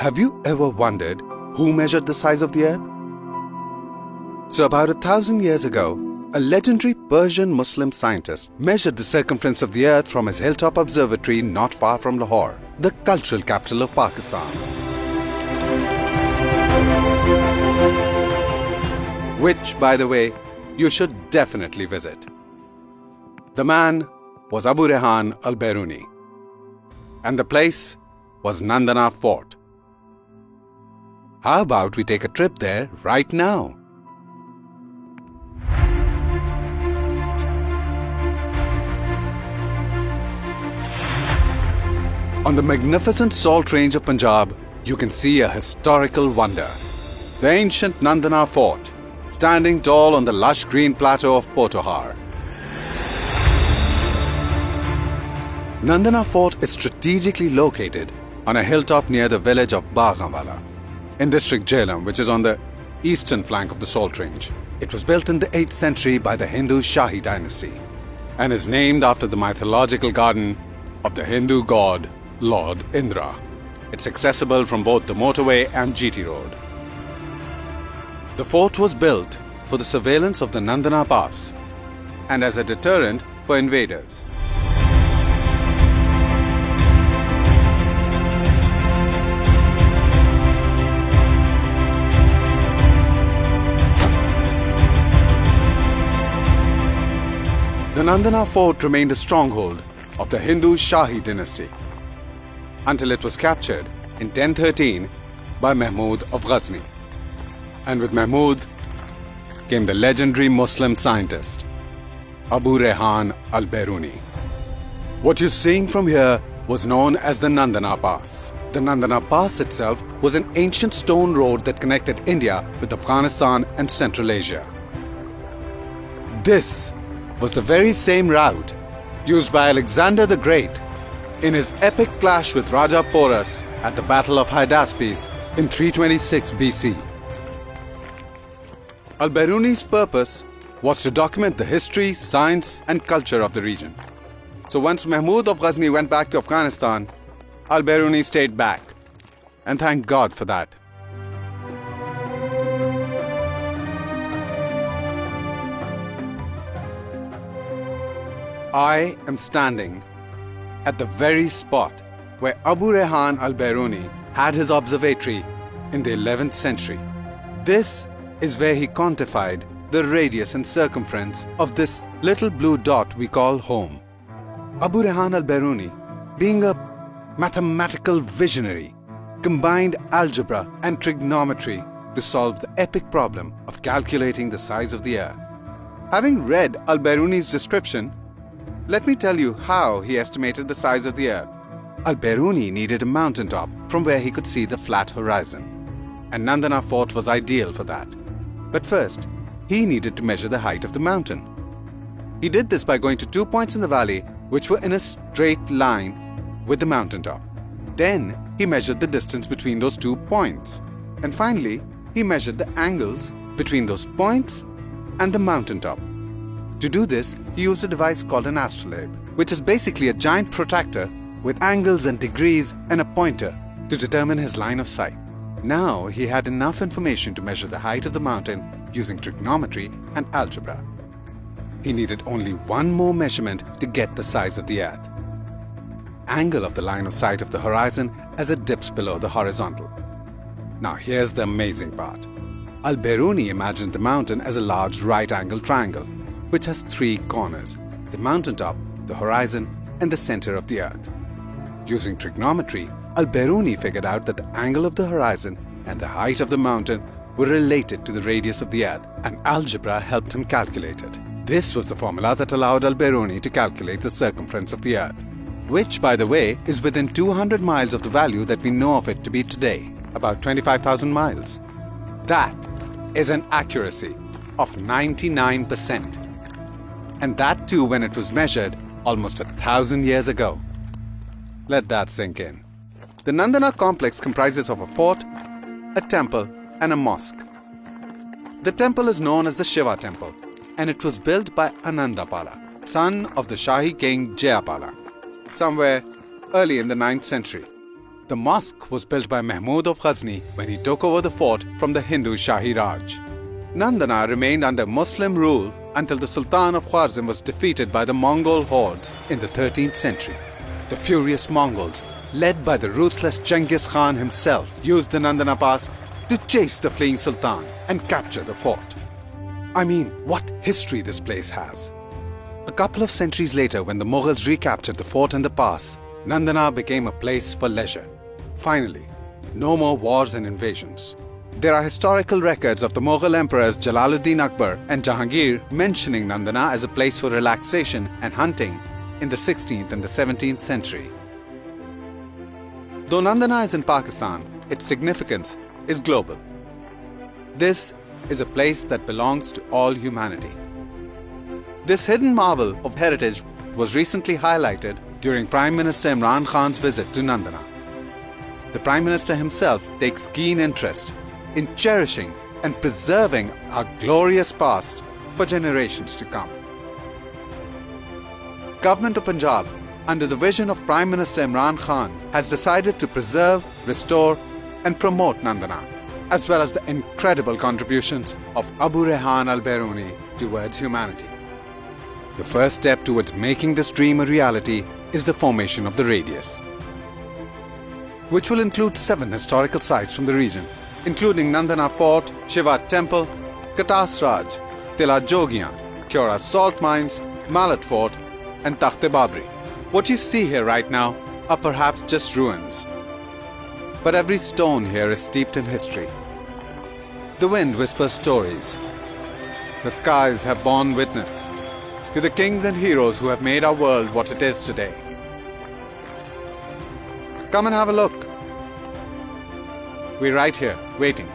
Have you ever wondered who measured the size of the Earth? So about 1,000 years ago, a legendary Persian Muslim scientist measured the circumference of the Earth from his hilltop observatory not far from Lahore, the cultural capital of Pakistan. Which, by the way, you should definitely visit. The man was Abu Rehan al-Biruni, and the place was Nandana Fort. How about we take a trip there right now? On the magnificent salt range of Punjab, you can see a historical wonder. The ancient Nandana Fort, standing tall on the lush green plateau of Potohar. Nandana Fort is strategically located on a hilltop near the village of Baghamwala, in district Jhelum, which is on the eastern flank of the Salt Range. It was built in the 8th century by the Hindu Shahi dynasty and is named after the mythological garden of the Hindu god Lord Indra. It's accessible from both the motorway and GT Road. The fort was built for the surveillance of the Nandana Pass and as a deterrent for invaders. The Nandana Fort remained a stronghold of the Hindu Shahi dynasty until it was captured in 1013 by Mahmud of Ghazni. And with Mahmud came the legendary Muslim scientist Abu Rehan al-Biruni. What you're seeing from here was known as the Nandana Pass. The Nandana Pass itself was an ancient stone road that connected India with Afghanistan and Central Asia. This was the very same route used by Alexander the Great in his epic clash with Raja Porus at the Battle of Hydaspes in 326 BC. Al-Biruni's purpose was to document the history, science and culture of the region. So once Mahmud of Ghazni went back to Afghanistan, Al-Biruni stayed back, and thank God for that. I am standing at the very spot where Abu Rehan al-Biruni had his observatory in the 11th century. This is where he quantified the radius and circumference of this little blue dot we call home. Abu Rehan al-Biruni, being a mathematical visionary, combined algebra and trigonometry to solve the epic problem of calculating the size of the Earth. Having read al-Biruni's description, let me tell you how he estimated the size of the Earth. Al-Biruni needed a mountaintop from where he could see the flat horizon, and Nandana Fort was ideal for that. But first, he needed to measure the height of the mountain. He did this by going to 2 points in the valley which were in a straight line with the mountaintop. Then he measured the distance between those 2 points. And finally, he measured the angles between those points and the mountaintop. To do this, he used a device called an astrolabe, which is basically a giant protractor with angles and degrees and a pointer to determine his line of sight. Now he had enough information to measure the height of the mountain using trigonometry and algebra. He needed only one more measurement to get the size of the Earth. Angle of the line of sight of the horizon as it dips below the horizontal. Now here's the amazing part. Al-Biruni imagined the mountain as a large right-angled triangle, which has 3 corners: the mountaintop, the horizon, and the center of the Earth. Using trigonometry, Al-Biruni figured out that the angle of the horizon and the height of the mountain were related to the radius of the Earth, and algebra helped him calculate it. This was the formula that allowed Al-Biruni to calculate the circumference of the Earth, which, by the way, is within 200 miles of the value that we know of it to be today, about 25,000 miles. That is an accuracy of 99%. And that too when it was measured almost 1,000 years ago. Let that sink in. The Nandana complex comprises of a fort, a temple and a mosque. The temple is known as the Shiva temple, and it was built by Anandapala, son of the Shahi king Jayapala, somewhere early in the 9th century. The mosque was built by Mahmud of Ghazni when he took over the fort from the Hindu Shahi Raj. Nandana remained under Muslim rule until the Sultan of Khwarizm was defeated by the Mongol hordes in the 13th century. The furious Mongols, led by the ruthless Genghis Khan himself, used the Nandana Pass to chase the fleeing Sultan and capture the fort. I mean, what history this place has. A couple of centuries later, when the Mughals recaptured the fort and the pass, Nandana became a place for leisure. Finally, no more wars and invasions. There are historical records of the Mughal emperors Jalaluddin Akbar and Jahangir mentioning Nandana as a place for relaxation and hunting in the 16th and the 17th century. Though Nandana is in Pakistan, its significance is global. This is a place that belongs to all humanity. This hidden marvel of heritage was recently highlighted during Prime Minister Imran Khan's visit to Nandana. The Prime Minister himself takes keen interest in cherishing and preserving our glorious past for generations to come. Government of Punjab, under the vision of Prime Minister Imran Khan, has decided to preserve, restore and promote Nandana, as well as the incredible contributions of Abu Rehan al-Biruni towards humanity. The first step towards making this dream a reality is the formation of the Radius, which will include 7 historical sites from the region, including Nandana Fort, Shiva Temple, Katas Raj, Tila Jogiyan, Kyora Salt Mines, Malat Fort and Takht-e Babri. What you see here right now are perhaps just ruins, but every stone here is steeped in history. The wind whispers stories. The skies have borne witness to the kings and heroes who have made our world what it is today. Come and have a look. We're right here, waiting.